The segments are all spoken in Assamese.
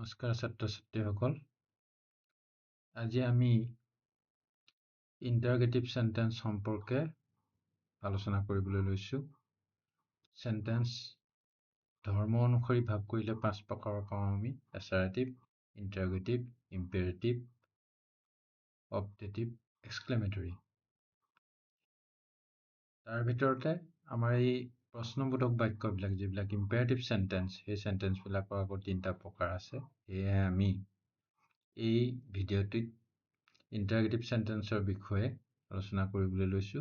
নমস্কাৰ ছাত্ৰ-ছাত্ৰীসকল। আজি আমি ইণ্টাৰগেটিভ সেন্টেন্স সম্পৰ্কে আলোচনা কৰিবলৈ লৈছো। সেন্টেন্স ধৰ্ম অনুসৰি ভাগ কৰিলে 5 প্ৰকাৰৰ পাওঁ আমি: এছাৰেটিভ, ইণ্টাৰগেটিভ, ইম্পেৰেটিভ, অপটেটিভ, এক্সক্লেমেটৰী। তাৰ ভিতৰতে আমাৰ এই প্ৰশ্নবোধক বাক্যবিলাক যিবিলাক ইম্পেৰেটিভ সেন্টেন্স, সেই সেন্টেন্সবিলাকৰ আকৌ 3টা প্ৰকাৰ আছে। সেয়েহে আমি এই ভিডিঅ'টিত ইণ্টাৰগেটিভ সেন্টেন্সৰ বিষয়ে আলোচনা কৰিবলৈ লৈছো।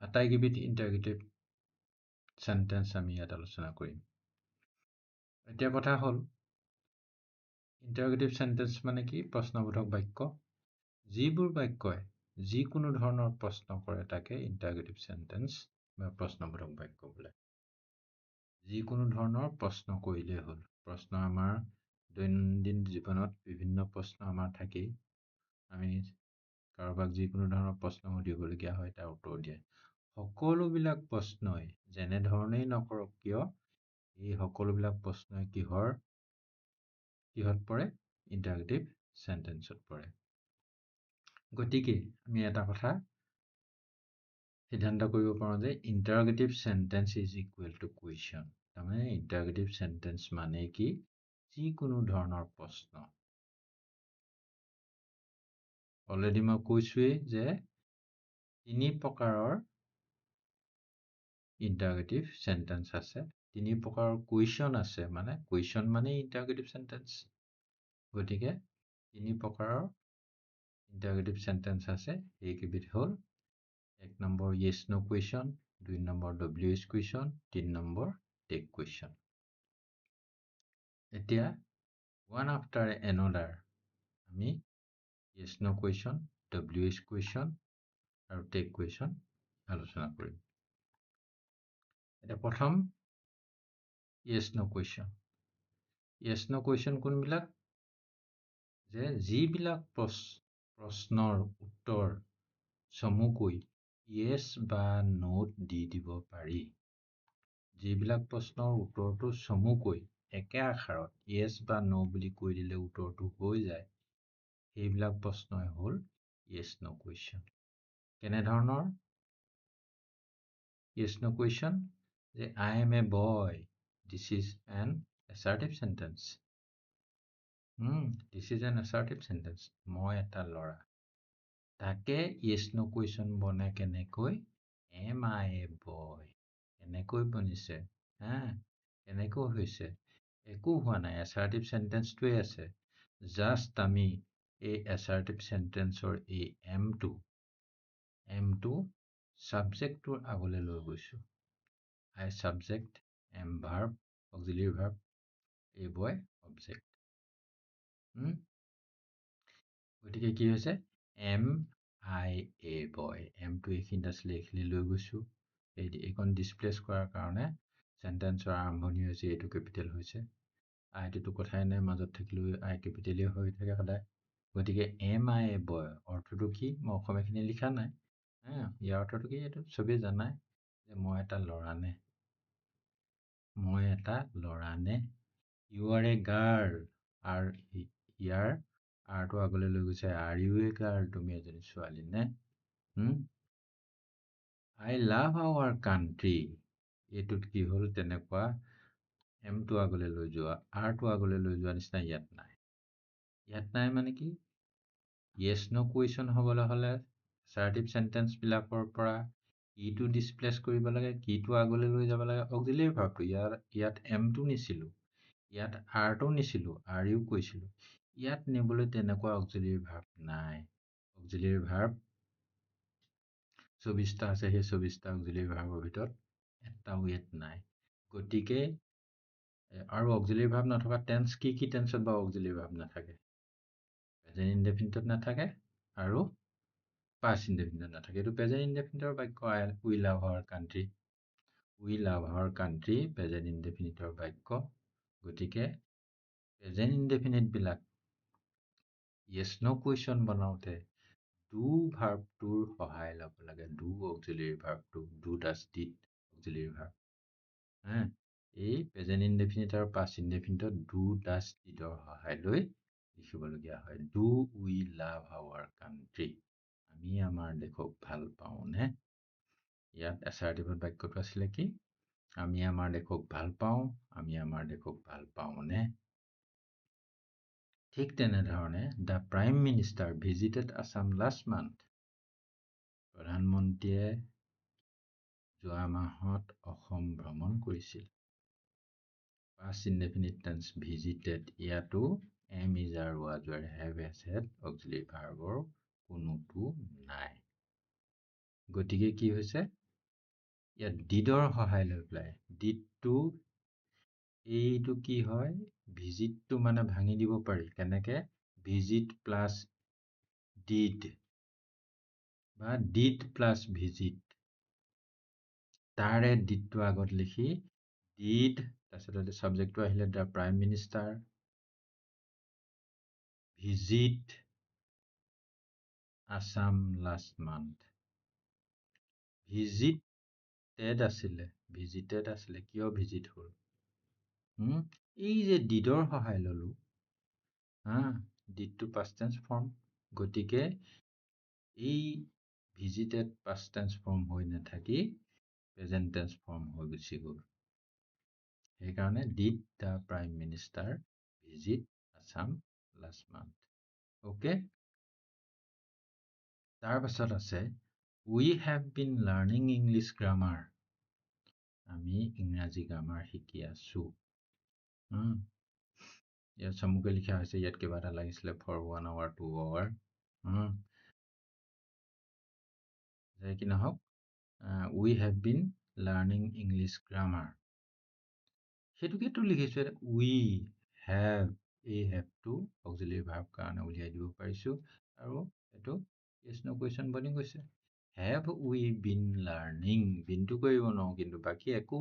আটাইকেইবিধ ইণ্টাৰগেটিভ সেন্টেন্স আমি ইয়াত আলোচনা কৰিম। এতিয়া কথা হ'ল, ইণ্টাৰগেটিভ সেন্টেন্স মানে কি? প্ৰশ্নবোধক বাক্য। যিবোৰ বাক্যই যিকোনো ধৰণৰ প্ৰশ্ন কৰে তাকে ইণ্টাৰগেটিভ সেন্টেন্স বা প্ৰশ্নবোধক বাক্য বোলে। যিকোনো ধৰণৰ প্ৰশ্ন কৰিলেই হ'ল। প্ৰশ্ন আমাৰ দৈনন্দিন জীৱনত বিভিন্ন প্ৰশ্ন আমাৰ থাকেই। আমি কাৰোবাক যিকোনো ধৰণৰ প্ৰশ্ন সুধিবলগীয়া হয়, তাৰ উত্তৰ দিয়ে। সকলোবিলাক প্ৰশ্নই যেনেধৰণেই নকৰক কিয়, এই সকলোবিলাক প্ৰশ্নই কিহত পৰে? ইণ্টাৰগেটিভ সেন্টেন্সত পৰে। গতিকে আমি এটা কথা সিদ্ধান্ত কৰিব পাৰোঁ যে interrogative sentence is equal to question. তাৰমানে ইণ্টাৰগেটিভ সেন্টেন্স মানে কি? যিকোনো ধৰণৰ প্ৰশ্ন। অলৰেডি মই কৈছোৱেই যে 3 প্ৰকাৰৰ ইণ্টাৰগেটিভ সেন্টেন্স আছে, 3 প্ৰকাৰৰ কুৱেশ্যন আছে। মানে কুৱেশ্যন মানে ইণ্টাৰগেটিভ সেন্টেন্স। গতিকে 3 প্ৰকাৰৰ ইণ্টাৰগেটিভ সেন্টেন্স আছে। এইকেইবিধ হ'ল: 1 number yes no question, 2 number WH question, 3 number take question। এতিয়া one after another আমি yes no question, WH question আৰু take question আলোচনা কৰিম। এতিয়া প্ৰথম yes no question। yes no question কোনবিলাক? যে যিবিলাক প্ৰশ্নৰ উত্তৰ চমুকৈ yes বা no দি দিব পাৰি। যিবিলাক প্ৰশ্নৰ উত্তৰটো চমুকৈ একে আখৰত yes বা no বুলি কৈ দিলে উত্তৰটো হৈ যায়, সেইবিলাক প্ৰশ্নই হ'ল yes no question। কেনেধৰণৰ yes no question? যে I am a boy, this is an assertive sentence. This is an assertive sentence. মই এটা ল'ৰা। তাকে yes no question বনে কেনেকৈ? Am I a boy? কেনেকৈ বনিছে? কেনেকৈ হৈছে? একো হোৱা নাই, assertive sentence-টোৱে আছে। জাষ্ট আমি এই assertive sentence-ৰ এই am-টো subject-টোৰ আগলৈ লৈ গৈছো। I subject, am verb, auxiliary verb, a boy object। গতিকে কি হৈছে? Am I a boy? am-টো এইখিনিত আছিলে, এইখিনি লৈ গৈছো। এইখন ডিছপ্লেচ কৰাৰ কাৰণে সেন্টেন্সৰ আৰম্ভণি হৈছে, এইটো কেপিটেল হৈছে। আইটোতো কথাই নাই, মাজত থাকিলেও আই কেপিটেলেই হৈ থাকে সদায়। গতিকে am I a boy অৰ্থটো কি? মই অসমীয়াখিনি লিখা নাই। ইয়াৰ অৰ্থটো কি? এইটো চবেই জানাই যে মই এটা ল'ৰা নে? মই এটা ল'ৰা নে? You are a girl। আৰু ইয়াৰ আৰটো আগলৈ লৈ গৈছে, are you a girl? তুমি এজনী ছোৱালী নে? I love our country। এইটোত কি হ'ল? তেনেকুৱা এমটো আগলৈ লৈ যোৱা, আৰটো আগলৈ লৈ যোৱা নিচিনা ইয়াত নাই। ইয়াত নাই মানে কি? yes no question হ'বলৈ হ'লে assertive sentence বিলাকৰ পৰা কিটো ডিছপ্লেচ কৰিব লাগে, কিটো আগলৈ লৈ যাব লাগে? auxiliary verbটো। ইয়াত এমটো নিছিলো, ইয়াত আৰটো নিছিলো, আৰইউ কৈছিলো। ইয়াত নিবলৈ তেনেকুৱা auxiliary verb নাই। auxiliary verb 24টা আছে, সেই 24টা auxiliary verbৰ ভিতৰত এটাও ইয়াত নাই। গতিকে আৰু auxiliary verb নথকা টেন্স কি টেন্সত বা auxiliary verb নাথাকে? প্ৰেজেন্ট ইনডেফিনিটত নাথাকে আৰু past indefinite নাথাকে। এইটো প্ৰেজেন্ট ইনডেফিনিটৰ বাক্য। we love our country। we love our country present ইনডেফিনিটৰ বাক্য। গতিকে প্ৰেজেন্ট ইনডেফিনিট বিলাক yes no question বনাওঁতে do ভাৰ্বটোৰ সহায় ল'ব লাগে। do auxiliary verb টো, do does did auxiliary verb। এই প্ৰেজেণ্ট ইনডেফিনিট আৰু পাষ্ট ইনডেফিনিটত ডু ডাজ ডিডৰ সহায় লৈ লিখিবলগীয়া হয়। Do we love our country, আমি আমাৰ দেশক ভাল পাওঁনে? ইয়াত এছাৰ্টিভত বাক্যটো আছিলে কি? আমি আমাৰ দেশক ভাল পাওঁ, আমি আমাৰ দেশক ভাল পাওঁনে? ঠিক তেনেধৰণে the prime minister visited Assam last month, প্ৰধানমন্ত্ৰীয়ে যোৱা মাহত অসম ভ্ৰমণ কৰিছিল। পাষ্ট ইনডেফিনিট টেন্স ভিজিটেড, ইয়াতো am is are was were have has had auxiliary ভাৰ্বৰ কোনোটো নাই। গতিকে কি হৈছে, ইয়াত ডিডৰ সহায় লৈ পেলাই ডিডটো, এইটো কি হয়, ভিজিটটো মানে ভাঙি দিব পাৰি কেনেকে, ভিজিট প্লাছ ডিড বা ডিড প্লাছ ভিজিট, তাৰে ডিডটো আগত লিখি ডিড, তাৰপিছত ছাবজেক্টটো আহিলে the prime minister, visit Assam last month. Visited আছিলে, কিয় ভিজিট হ'ল? এই যে ডিডৰ সহায় ললো, ডিডটো পাষ্ট টেন্স ফৰ্ম, গতিকে এই ভিজিটেড পাষ্ট টেন্স ফৰ্ম হৈ নাথাকি প্ৰেজেণ্ট টেন্স ফৰ্ম হৈ গুচি গ'ল। সেইকাৰণে did the prime minister visit Assam last month. Okay, তাৰ পাছত আছে we have been learning English grammar, আমি ইংৰাজী গ্ৰামাৰ শিকি আছো। ইয়াত চমুকৈ লিখা হৈছে, ইয়াত কিবা এটা লাগিছিলে ফৰ 1 hour 2 hour, যে কি নহওক, we have been learning English grammar, সেইটোকেতো লিখিছো। উই হেভ, এই হেভটো অক্সিলাৰী ভাৰ্ব কাৰণে উলিয়াই দিব পাৰিছো, আৰু এইটো ইয়েছ নো কুৱেশ্যন বনি গৈছে। হেভ উই বিন লাৰ্ণিং, বিনটো কৰিব নোৱাৰো, কিন্তু বাকী একো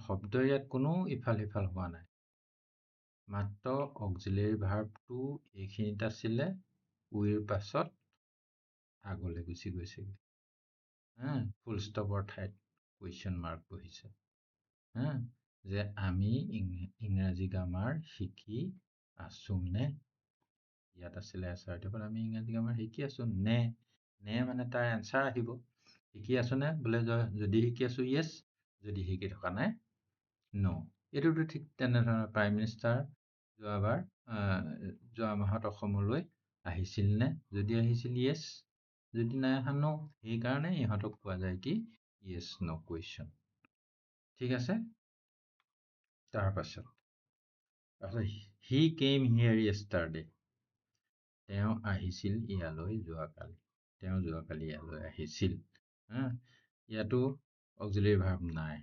শব্দ ইয়াত কোনো ইফাল সিফাল হোৱা নাই, মাত্ৰ অক্সিলাৰী ভাৰ্বটো এইখিনিত আছিলে, উইৰ পাছত আগলৈ গুচি গৈছে, ফুল ষ্টপৰ ঠাইত কুৱেশ্যন মাৰ্ক বহিছে, যে আমি ইংৰাজী গ্ৰামাৰ শিকি আছো নে? ইয়াত আছিলে এছাৰ্টিভত, আমি ইংৰাজী গ্ৰামাৰ শিকি আছো নে? নে মানে তাৰ এনচাৰ আহিব, শিকি আছো নে বোলে, যদি শিকি আছো য়েছ, যদি শিকি থকা নাই নো। এইটোতো ঠিক তেনেধৰণে প্ৰাইম মিনিষ্টাৰ যোৱা মাহত অসমলৈ আহিছিল নে? যদি আহিছিল য়েছ, যদি নাই অহা নো। সেইকাৰণে ইহঁতক কোৱা যায় কি, য়েছ নো কুৱেশ্যন। ঠিক আছে, তাৰ পাছত হি কেম হিয়াৰ য়েষ্টাৰডে, তেওঁ আহিছিল ইয়ালৈ যোৱাকালি, তেওঁ যোৱাকালি ইয়ালৈ আহিছিল। ইয়াতো অক্সিলাৰী ভাৰ্ব নাই,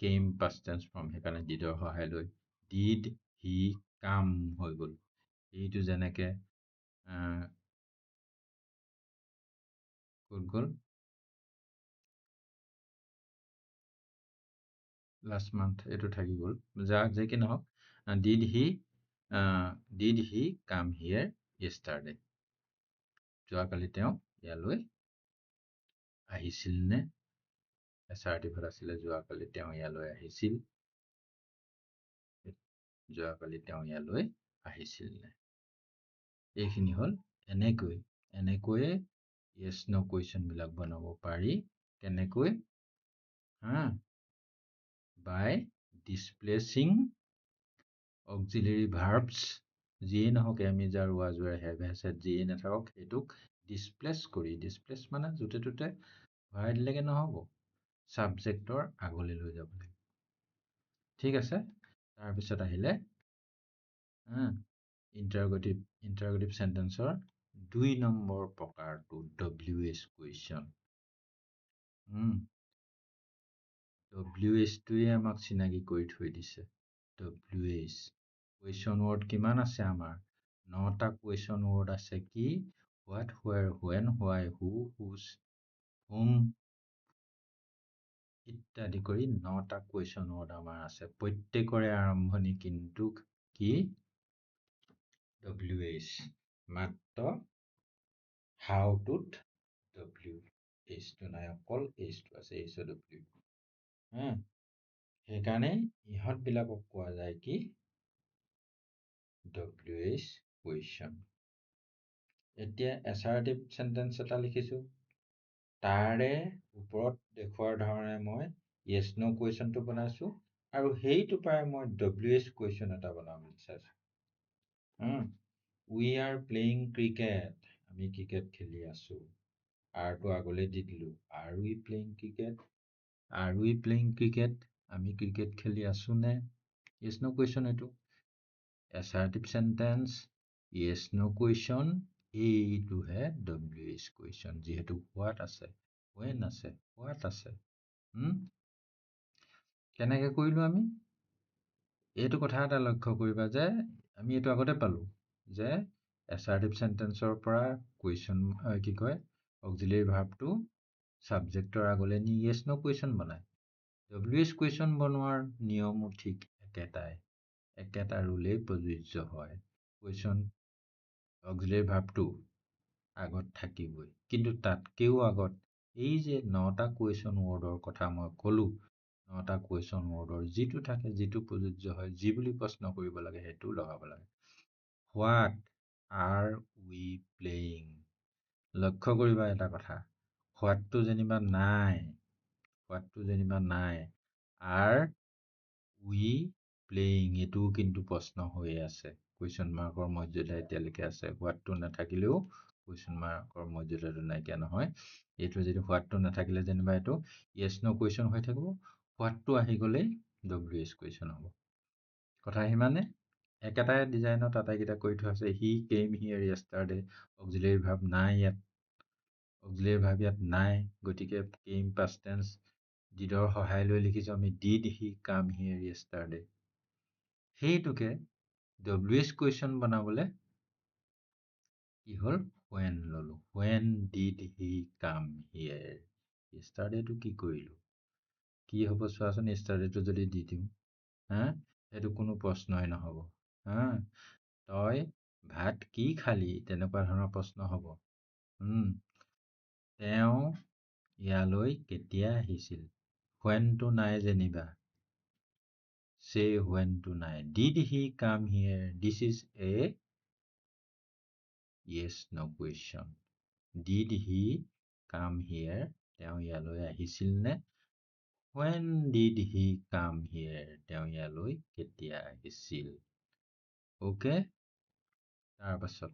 কেম পাষ্ট টেন্স ফৰ্ম, সেইকাৰণে ডিডৰ সহায় লৈ ডিড হি কাম হৈ গ'ল। এইটো যেনেকে ক'ত গ'ল, লাষ্ট মান্থ, এইটো থাকি গ'ল, যে কি নহওক, ডিড হি কাম হিয়াৰ য়েষ্টাৰডে, যোৱাকালি তেওঁ ইয়ালৈ আহিছিল নে? এছাৰ্টিভত আছিলে যোৱাকালি তেওঁ ইয়ালৈ আহিছিল, যোৱাকালি তেওঁ ইয়ালৈ আহিছিল নে? এইখিনি হ'ল এনেকৈয়ে য়েছ নো কুৱেশ্যন বিলাক বনাব পাৰি। কেনেকৈ? বাই ডিছপ্লেচিং অক্সিলাৰী ভাৰ্বছ, যিয়ে নহওক, am is are was were have has had, যিয়ে নাথাকক, সেইটোক ডিছপ্লেচ কৰি, ডিছপ্লেচ মানে য'তে ত'তে ভৰাই দিলেগে নহ'ব, ছাবজেক্টৰ আগলৈ লৈ যাব লাগিব। ঠিক আছে, তাৰপিছত আহিলে ইণ্টাৰগেটিভ চেণ্টেন্সৰ 2 নম্বৰ প্ৰকাৰটো WH কুৱেশ্যন। WHটোৱে আমাক চিনাকি কৰি থৈ দিছে। WH কুৱেশ্যন ৱৰ্ড কিমান আছে আমাৰ? 9টা কুৱেশ্যন ৱৰ্ড আছে। কি? হোৱাট, হোৱেৰ, হোৱেন, হোৱাই, হু, হুজ, হুম ইত্যাদি কৰি 9টা কুৱেশ্যন ৱৰ্ড আমাৰ আছে। প্ৰত্যেকৰে আৰম্ভণি কিন্তু কি? WH, মাত্ৰ হাউটোত WH টো নাই, অকল H টো আছে, H O W। সেইকাৰণে ইহঁতবিলাকক কোৱা যায় কি WH কুৱেশ্যন। এতিয়া এছাৰ্টিভ চেণ্টেন্স এটা লিখিছোঁ, তাৰে ওপৰত দেখুৱাৰ ধৰণে মই য়েছ ন' কুৱেশ্যনটো বনাইছোঁ আৰু সেইটো পৰাই মই WH কুৱেশ্যন এটা বনাব বিচাৰিছোঁ। উই আৰ প্লেয়িং ক্ৰিকেট, আমি ক্ৰিকেট খেলি আছোঁ। আৰটো আগলৈ দি দিলোঁ, আৰ উই প্লেয়িং ক্ৰিকেট, আৰ উই প্লেয়িং ক্ৰিকেট, আমি ক্ৰিকেট খেলি আছোঁ নে? য়েছ ন' কুৱেশ্যন এইটো। এছাৰ্টিভ চেণ্টেন্স, য়েছ ন' কুৱেশ্যন, এইটোহে WH কুৱেশ্যন, যিহেতু হোৱাট আছে, ৱেন আছে, হোৱাট আছে। কেনেকৈ কৰিলোঁ আমি? এইটো কথা এটা লক্ষ্য কৰিবা যে আমি এইটো আগতে পালোঁ যে এছাৰ্টিভ চেণ্টেন্সৰ পৰা কুৱেশ্যন কি কয় অক্সিলিয়েৰী ভাৰ্বটো ছাবজেক্টৰ আগলৈ নি য়েছ ন' কুৱেশ্যন বনায়। WH কুৱেশ্যন বনোৱাৰ নিয়মো ঠিক একেটাই, একেটা ৰুলেই প্ৰযোজ্য হয়। কুৱেশ্যন অক্সিলিয়েৰী ভাৰ্বটো আগত থাকিবই, কিন্তু তাতকৈও আগত এই যে 9টা কুৱেশ্যন ৱৰ্ডৰ কথা মই ক'লোঁ, 9টা কুৱেশ্যন ৱৰ্ডৰ যিটো থাকে, যিটো প্ৰযোজ্য হয়, যি বুলি প্ৰশ্ন কৰিব লাগে সেইটো লগাব লাগে। হোৱাট আৰ উই প্লেয়িং, লক্ষ্য কৰিবা এটা কথা, হোৱাটটো যেনিবা নাই, হোৱাটটো যেনিবা নাই, আৰ উই প্লেয়িং এইটোও কিন্তু প্ৰশ্ন হৈয়ে আছে, কুৱেশ্যন মাৰ্কৰ মৰ্যাদা এতিয়ালৈকে আছে। হোৱাটটো নাথাকিলেও কুৱেশ্যন মাৰ্কৰ মৰ্যাদাটো নাইকিয়া নহয়। এইটো যদি হোৱাটটো নাথাকিলে যেনিবা এইটো য়েছ ন' কুৱেশ্যন হৈ থাকিব, হোৱাটটো আহি গ'লেই WH কুৱেশ্যন হ'ব। কথা সিমানে, একেটাই ডিজাইনত আটাইকেইটা কৰি থোৱা আছে। হি কেম হিয়াৰ য়েষ্টাৰডে, অক্সিলিয়েৰী ভাৰ্ব নাই ইয়াত, অক্সিলিয়েৰী ভাৰ্ব ইয়াত নাই, গতিকে কেম পাষ্ট টেন্স, ডিডৰ সহায় লৈ লিখিছোঁ আমি ডিড হি কাম হিয়াৰ য়েষ্টাৰডে। সেইটোকে WH কুৱেশ্যন বনাবলৈ কি হ'ল, when ল'লোঁ, when did he come here, য়েষ্টাৰডেটো কি কৰিলোঁ, কি হ'ব চোৱাচোন, য়েষ্টাৰডেটো যদি দি দিওঁ, সেইটো কোনো প্ৰশ্নই নহ'ব। তই ভাত কি খালি, তেনেকুৱা ধৰণৰ প্ৰশ্ন হ'ব। তেওঁ ইয়ালৈ কেতিয়া আহিছিল, whenটো নাই যেনিবা, say whenটো নাই, did he come here, this is a yes no question, did he come here, তেওঁ ইয়ালৈ আহিছিল নে, when did he come here, তেওঁ ইয়ালৈ কেতিয়া আহিছিল। অ'কে, তাৰপাছত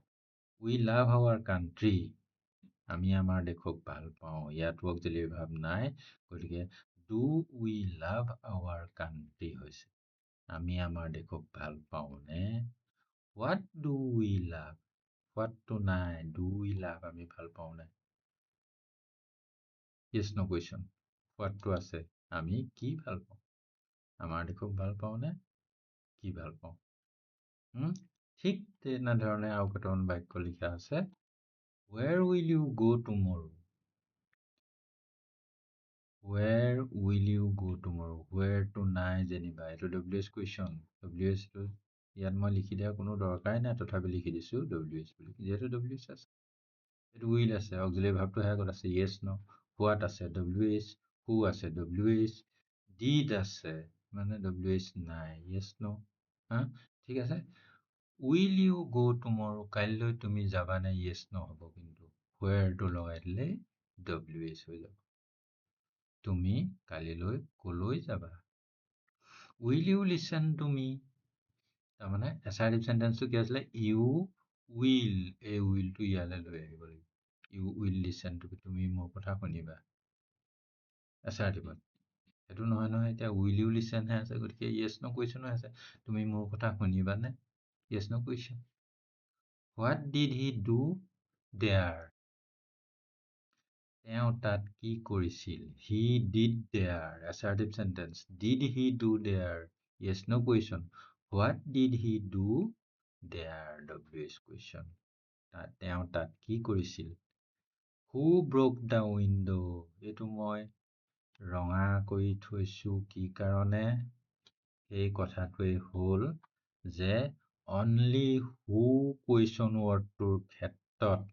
we love our country, আমি আমাৰ দেশক ভাল পাওঁ, ইয়াতো অক্সিলিয়েৰী ভাৰ্ব নাই, গতিকে do we love our country হৈছে, আমি আমাৰ দেশক ভাল পাওঁ নে। what do we love, whatটো নাই, do we love আমি ভাল পাওঁ নে, yes no question, whatটো আছে, আমি কি ভাল পাওঁ, আমাৰ দেশক ভাল পাওঁ নে, কি ভাল পাওঁ। ঠিক তেনেধৰণে আৰু কেইটামান বাক্য লিখা আছে, where will you go tomorrow, where will you go tomorrow, whereটো নাই যেনিবা, এইটো WH কুৱেশ্যন, WHটো ইয়াত মই লিখি দিয়াৰ কোনো দৰকাৰেই নাই, তথাপি লিখি দিছোঁ WH বুলি, যিহেতু WH আছে। এইটো will আছে, অক্সিলিয়েৰী ভাৰ্বটো আগত আছে, yes ন, হোৱাট আছে WH, who আছে WH, did আছে মানে WH নাই, yes ন, ঠিক আছে। will you go tomorrow, কাইলৈ তুমি যাবানে, yes ন হ'ব, কিন্তু whereটো লগাই দিলে WH হৈ যাব, তুমি কালিলৈ কলৈ যাবা। will you listen to me, তাৰমানে এছাৰ্টিভ চেণ্টেন্সটো কি আছিলে, you will, এই willটো ইয়ালৈ লৈ আহিব লাগিব, you will listen to me, তুমি মোৰ কথা শুনিবা, এছাৰ্টিভত সেইটো নহয় নহয়, এতিয়া will you listen হে আছে, গতিকে yes no question হৈ আছে, তুমি মোৰ কথা শুনিবানে, yes no question। what did he do there, তেওঁ তাত কি কৰিছিল, he did there, assertive sentence, did he do there, yes no question, what did he do there, WH question, তেওঁ তাত কি কৰিছিল। who broke the window, এইটো মই ৰঙা কৰি থৈছোঁ কি কাৰণে, এই কথাটোৱেই হ'ল যে অনলি who কুৱেশ্যন ৱৰ্ডটোৰ ক্ষেত্ৰত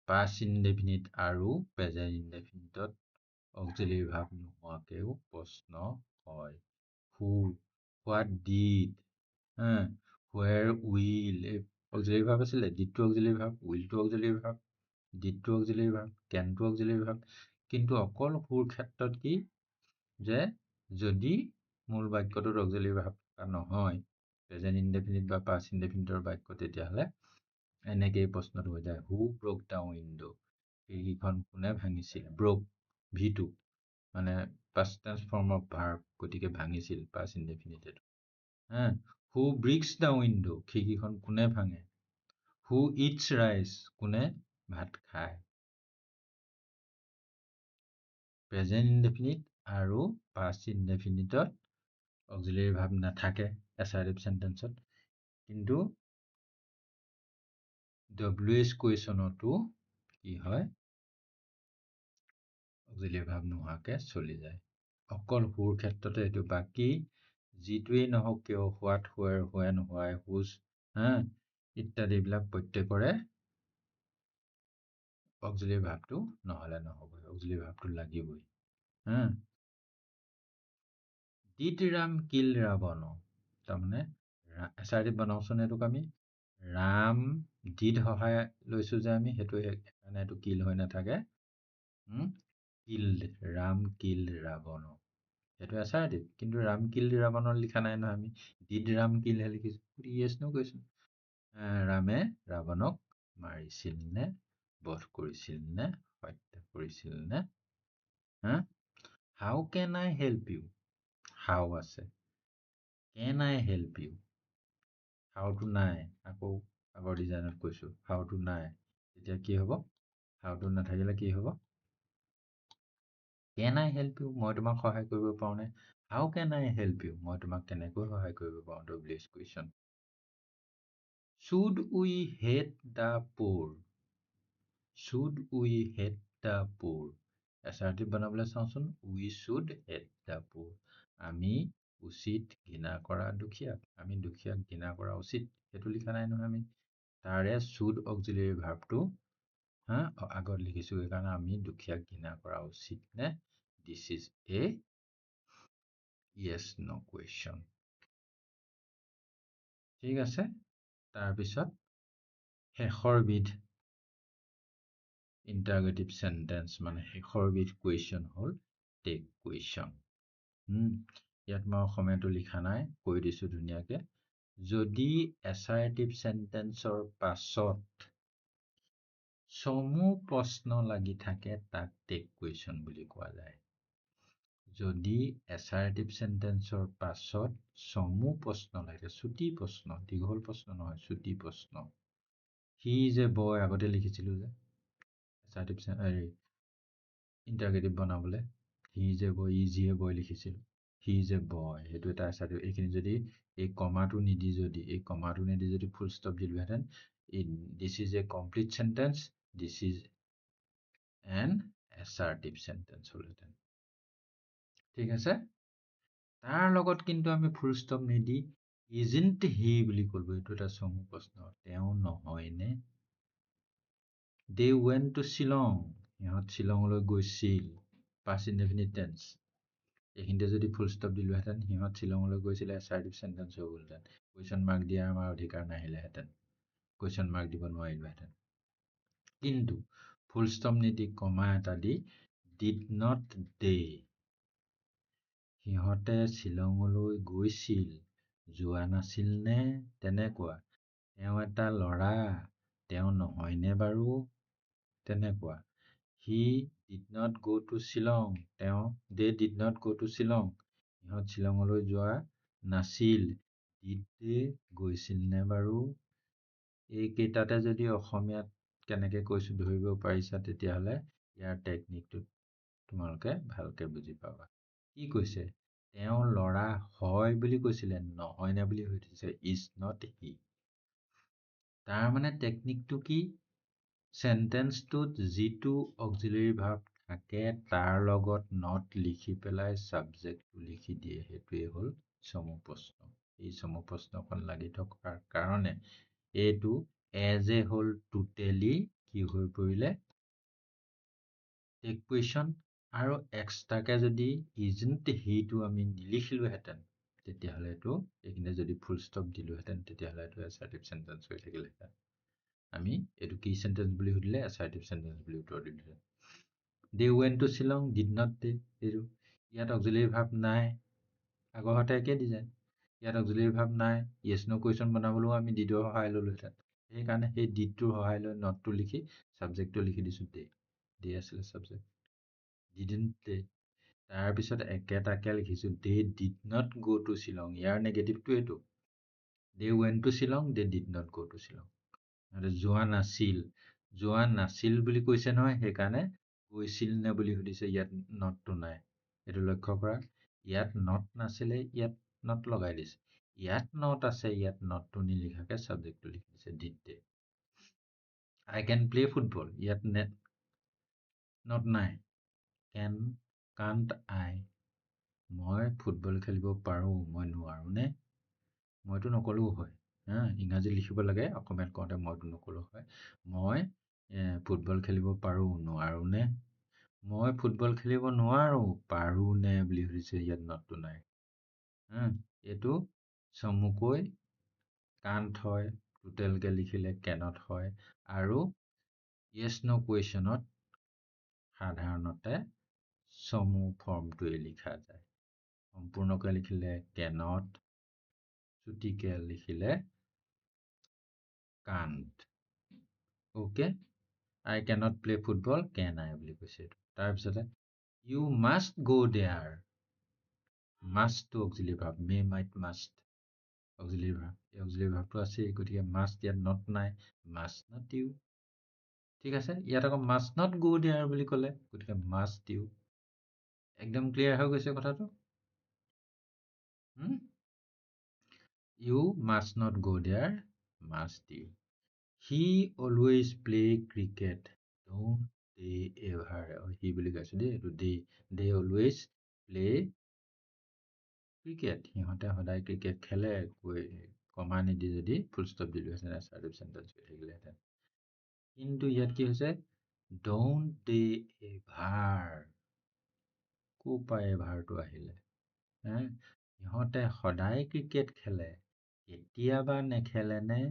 past indefinite আৰু present indefiniteত অক্সিলিয়েৰী ভাৰ্ব নোহোৱাকৈও প্ৰশ্ন হয়, who, what did, where, will, auxiliary verb আছিলে, ডিডটো অক্সিলাৰি ভাৰ্ব, উইলটো অক্সিলাৰি ভাৰ্ব, ডিডটো অক্সিলাৰি ভাৰ্ব, কেনটো অক্সিলাৰি ভাৰ্ব। কিন্তু অকল whoৰ ক্ষেত্ৰত কি যে যদি মূল বাক্যটোত অক্সিলাৰি ভাৰ্ব নহয়, প্ৰেজেন্ট ইনডেফিনিট বা পাষ্ট ইনডেফিনিটৰ বাক্য, তেতিয়াহ'লে এনেকেই প্ৰশ্নটো হৈ যায়, who broke the window, খিৰিকীখন কোনে ভাঙিছিল। ব্ৰোক ভিটো মানে past tense form of verb, গতিকে ভাঙিছিল past indefinite। who breaks the window, খিৰিকীখন কোনে ভাঙে। who eats rice, কোনে ভাত খায়। প্ৰেজেন্ট ইনডেফিনিট আৰু past indefiniteত অক্সিলাৰি ভাৰ্ব নাথাকে assertive sentence-ত, কিন্তু WH কুৱেশ্যনতো কি হয়, অক্সিলাৰি ভাৰ্ব নোহোৱাকে চলি যায়। অকল whoৰ ক্ষেত্ৰতে এইটো, বাকী যিটোৱেই নহওক কিয়, হোৱাট, হোৱেৰ, হোৱেন, হোৱাই, হুজ ইত্যাদি এইবিলাক প্ৰত্যেকৰে অক্সিলাৰি ভাৰ্বটো নহ'লে নহ'বই, অক্সিলাৰি ভাৰ্বটো লাগিবই। ডিড ৰাম কিল ৰাৱণ, তাৰমানে এচাৰ্টিভ বনাওঁচোন এইটোক আমি। ৰাম ডিড সহায় লৈছো যে আমি, সেইটো সেইকাৰণে এইটো কিল হৈ নাথাকে। কিল্ড, ৰাম কিল্ড ৰাৱণ, সেইটো এচাৰ্টিভ। কিন্তু ৰাম কিল্ড ৰাৱণৰ লিখা নাই নহয় আমি, ডিড ৰাম কিলহে লিখিছো। য়েছ নো কুৱেশ্যন, ৰামে ৰাৱণক মাৰিছিল নে, বধ কৰিছিল নে, হত্যা কৰিছিল নে। How can I help U, হাউ আছে, কেন আই হেল্প ইউ, হাউটো নাই, আকৌ আগৰ ডিজাইনত কৈছো হাউটো নাই, এতিয়া কি হ'ব, হাউটো নাথাকিলে কি হ'ব, কেন আই হেল্প ইউ, মই তোমাক সহায় কৰিব পাৰোঁ নে। How can I help U, মই তোমাক কেনেকৈ সহায় কৰিব পাৰোঁ। WH question. should we hate the poor, should we hate the poor, assertive বনাবলৈ চাওঁচোন। we should hate the poor, আমি উচিত ঘৃণা কৰা দুখীয়াক, আমি দুখীয়াক ঘৃণা কৰা উচিত, সেইটো লিখা নাই নহয় আমি। তাৰে should অক্সিলাৰি ভাৰ্বটো আগত লিখিছো, সেইকাৰণে আমি দুখীয়াক ঘৃণা কৰা উচিত নে। This is a yes no question. ঠিক আছে, তাৰপিছত শেষৰ বিধ ইণ্টাৰগেটিভ চেণ্টেন্স, মানে শেষৰ বিধ কুৱেশ্যন হ'ল টেক কুৱেশ্যন। ইয়াত মই অসমীয়াটো লিখা নাই, কৈ দিছো ধুনীয়াকে। যদি এছাৰটিভ চেণ্টেন্সৰ পাছত চমু প্ৰশ্ন লাগি থাকে, তাক টেক কুৱেশ্যন বুলি কোৱা যায়। যদি এছাৰটিভ চেণ্টেন্সৰ পাছত চমু প্ৰশ্ন লাগে, চুটি প্ৰশ্ন, দীঘল প্ৰশ্ন নহয়, চুটি প্ৰশ্ন। হি ইজ এ বয়, আগতে লিখিছিলো যে এছাৰটিভ ইণ্টাৰগেটিভ বনাবলৈ, he is a boy, is a বয় লিখিছিলো, হি ইজ এ বয়, সেইটো এটা এছাৰটিভ। এইখিনি যদি এই কমাটো নিদি যদি ফুল ষ্টপ দিলোহেঁতেন, this is a complete sentence, this is an assertive sentence হ'লহেঁতেন। ঠিক আছে, তাৰ লগত কিন্তু আমি ফুল ষ্টপ নিদি ইজন্ট হি বুলি ক'লো, এইটো এটা চমু প্ৰশ্ন, তেওঁ নহয়নে। they went to শ্বিলং, সিহঁত শ্বিলঙলৈ গৈছিল, past indefinite tense, এইখিনিতে যদি ফুল ষ্টপ দিলোহেঁতেন, সিহঁত শ্বিলঙলৈ গৈছিলে, এছাৰটিভ চেণ্টেন্স হৈ গ'লহেঁতেন, কুৱেশ্যন মাৰ্ক দিয়াৰ আমাৰ অধিকাৰ নাহিলেহেঁতেন, কুৱেশ্যন মাৰ্ক দিব নোৱাৰিলোহেঁতেন। কিন্তু ফুল ষ্টপ নিদি কমা এটা দি did not they, সিহঁতে শ্বিলঙলৈ গৈছিল, যোৱা নাছিল নে, তেনেকুৱা। তেওঁ এটা ল'ৰা, তেওঁ নহয়নে বাৰু, তেনেকুৱা। he did not go to Shillong, they did not go to Shillong, সিহঁত শ্বিলঙলৈ যোৱা নাছিল, did they গৈছিল নে বাৰু। এইকেইটাতে যদি অসমীয়াত কেনেকে কৈছো ধৰিব পাৰিছা, তেতিয়াহ'লে ইয়াৰ টেকনিকটো তোমালোকে ভালকে বুজি পাবা। কি কৈছে, তেওঁ ল'ৰা হয় বুলি কৈছিলে, নহয়নে বুলি হৈ থাকিছে, ইজ নট হি। তাৰ মানে টেকনিকটো কি, চেণ্টেন্সটোত যিটো অক্সিলাৰি ভাৰ্ব থাকে তাৰ লগত নট লিখি পেলাই ছাবজেক্টটো লিখি দিয়ে, সেইটোৱে হ'ল চমু প্ৰশ্ন। এই চমু প্ৰশ্নখন লাগি থকাৰ কাৰণে এইটো এজ এ হ'ল টোটেলি কি হৈ পৰিলে, টেক কুৱেশ্যন। আৰু এক্সট্ৰাকে যদি isn't heটো আমি নিলিখিলোহেঁতেন তেতিয়াহ'লে এইটো এইখিনিতে যদি ফুল ষ্টপ দিলোহেঁতেন তেতিয়াহ'লে এইটো assertive sentence হৈ থাকিলেহেঁতেন আমি এইটো কি sentence বুলি সুধিলে assertive sentence বুলি উত্তৰ দিলোহেঁতেন they went to Shillong did not they এইটো ইয়াত auxiliary verb নাই আগৰ হতে একে ডিজাইন ইয়াত auxiliary verb নাই yes no question বনাবলৈও আমি didৰ সহায় ললোহেঁতেন সেইকাৰণে সেই didটোৰ সহায় লৈ notটো লিখি subjectটো লিখি দিছো they আছিলে subject didn't they তাৰপিছত একেটাকে লিখিছো they did not go to Shillong ইয়াৰ নেগেটিভটো এইটো they went to Shillong they did not go to Shillong যোৱা নাছিল বুলি কৈছে নহয় সেইকাৰণে গৈছিল নে বুলি সুধিছে ইয়াত নটটো নাই এইটো লক্ষ্য কৰা ইয়াত নট নাছিলে ইয়াত নট লগাই দিছে ইয়াত নট আছে ইয়াত নটটো নিলিখাকে সাবজেক্টটো লিখি দিছে did they I can play football ইয়াত নট নাই can't I মই ফুটবল খেলিব পাৰো মই নোৱাৰো নে মইতো নকলেও হয় ইংৰাজী লিখিব লাগে অসমীয়াত কওঁতে মইতো নকলেও হয় মই ফুটবল খেলিব পাৰো নোৱাৰো নে মই ফুটবল খেলিব নোৱাৰো পাৰো নে বুলি সুধিছে ইয়াত নটটো নাই এইটো চমুকৈ কাণ্ট হয় টোটেলকে লিখিলে কেনট হয় আৰু yes no questionত সাধাৰণতে চমু ফৰ্মটোৱে লিখা যায় সম্পূৰ্ণকৈ লিখিলে কেনট চুটিকে লিখিলে can't okay I cannot play football can I বুলি কৈছে তাৰপিছতে you must go there must to auxiliary verb may might must auxiliary verb টো আছে গতিকে must ইয়াত not নাই must not you ঠিক আছে ইয়াত আকৌ must not go there বুলি ক'লে গতিকে must you একদম ক্লিয়াৰ হৈ গৈছে কথাটো you must not go there must you he always play cricket don't they ever he বুলি কৈছে দেই এইটো they always play cricket সিহঁতে সদায় ক্ৰিকেট খেলে কমা নিদি যদি ফুল ষ্টপ দিলোহেঁতেন assertive sentence হৈ থাকিলেহেঁতেন কিন্তু ইয়াত কি হৈছে don't they ever ক'ৰ পৰা এভাৰটো আহিলে সিহঁতে সদায় ক্ৰিকেট খেলে কেতিয়াবা নেখেলেনে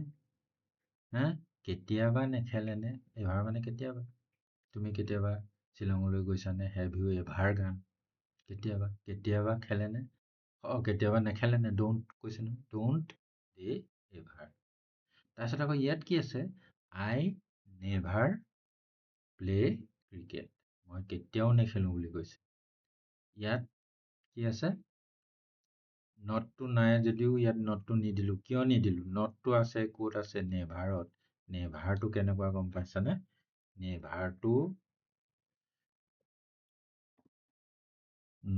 কেতিয়াবা নেখেলেনে এভাৰ মানে কেতিয়াবা তুমি কেতিয়াবা শ্বিলঙলৈ গৈছানে হেভ ইউ এভাৰ গান কেতিয়াবা খেলেনে কেতিয়াবা নেখেলেনে ডোন্ট কৈছে নহয় ডোন্ট দে এভাৰ তাৰপিছত আকৌ ইয়াত কি আছে আই নেভাৰ প্লে ক্ৰিকেট মই কেতিয়াও নেখেলো বুলি কৈছে ইয়াত কি আছে নটটো নাই যদিও ইয়াত নটটো নিদিলো কিয় নিদিলো নটটো আছে ক'ত আছে নেভাৰত নেভাৰটো কেনেকুৱা গম পাইছানে নেভাৰটো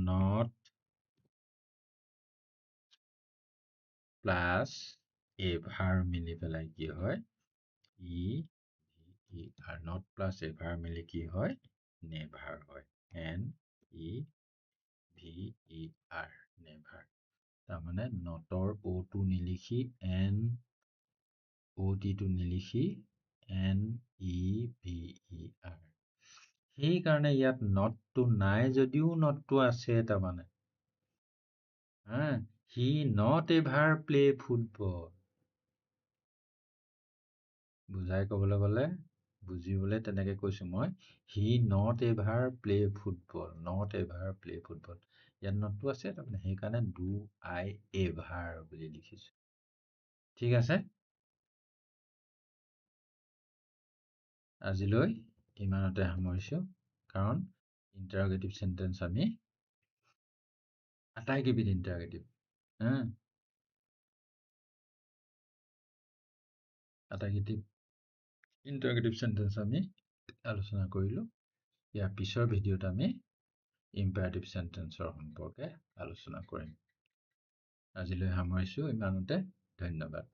not প্লাছ এভাৰ মিলি পেলাই কি হয় not প্লাছ এভাৰ মিলি কি হয় নেভাৰ হয় NEVER নেভাৰ তাৰমানে নটৰ অ'টো নিলিখি OTটো নিলিখি NEVER সেইকাৰণে ইয়াত নটটো নাই যদিও নটটো আছে তাৰমানে he not ever play football বুজাই ক'বলৈ গ'লে বুজিবলৈ তেনেকে কৈছো মই he not ever play football ইয়াত নটটো আছে তাৰমানে সেইকাৰণে do I ever বুলি লিখিছো ঠিক আছে আজিলৈ ইমানতে সামৰিছো কাৰণ ইন্টাৰগেটিভ সেন্টেন্স আমি আটাইকেইবিধ ইন্টাৰগেটিভ ইন্টাৰগেটিভ সেন্টেন্স আমি আলোচনা কৰিলো ইয়াৰ পিছৰ ভিডিঅ'ত আমি ইম্পাৰেটিভ সেন্টেন্সৰ সম্পৰ্কে আলোচনা কৰিম আজিলৈ সামৰিছো ইমানতে ধন্যবাদ